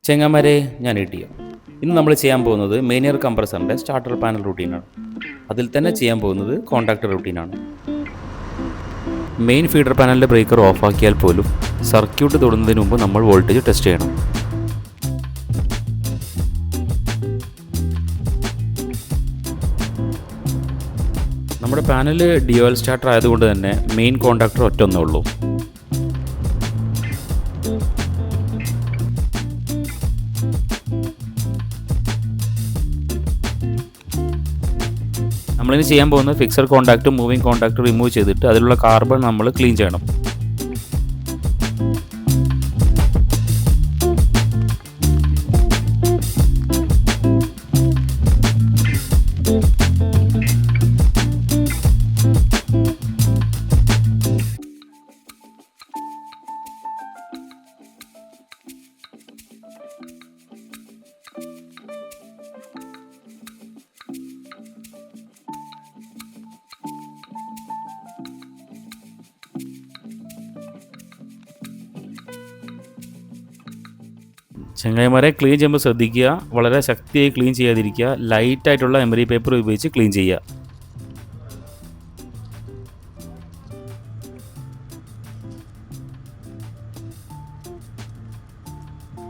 ചെങ്ങന്മാരെ, ഞാൻ ഇടിയോ. ഇന്ന് നമ്മൾ ചെയ്യാൻ പോകുന്നത് മെയിനിയർ കംപ്രസറിൻ്റെ സ്റ്റാർട്ടർ പാനൽ റൂട്ടീനാണ്. അതിൽ തന്നെ ചെയ്യാൻ പോകുന്നത് കോണ്ടാക്ടർ റൂട്ടീനാണ്. മെയിൻ ഫീഡർ പാനലിൻ്റെ ബ്രേക്കർ ഓഫാക്കിയാൽ പോലും സർക്യൂട്ട് തൊടുന്നതിന് മുമ്പ് നമ്മൾ വോൾട്ടേജ് ടെസ്റ്റ് ചെയ്യണം. നമ്മുടെ പാനൽ ഡ്യുവൽ സ്റ്റാർട്ടർ ആയതുകൊണ്ട് തന്നെ മെയിൻ കോണ്ടാക്ടർ ഒറ്റൊന്നേ ഉള്ളൂ. നമ്മളിനി ചെയ്യാൻ പോകുന്ന ഫിക്സർ കോണ്ടാക്റ്റും മൂവിങ് കോണ്ടാക്റ്റും റിമൂവ് ചെയ്തിട്ട് അതിലുള്ള കാർബൺ നമ്മൾ ക്ലീൻ ചെയ്യണം. ചെങ്ങായിമാരെ, ക്ലീൻ ചെയ്യുമ്പോൾ ശ്രദ്ധിക്കുക, വളരെ ശക്തിയായി ക്ലീൻ ചെയ്യാതിരിക്കുക. ലൈറ്റായിട്ടുള്ള എമറി പേപ്പർ ഉപയോഗിച്ച് ക്ലീൻ ചെയ്യുക.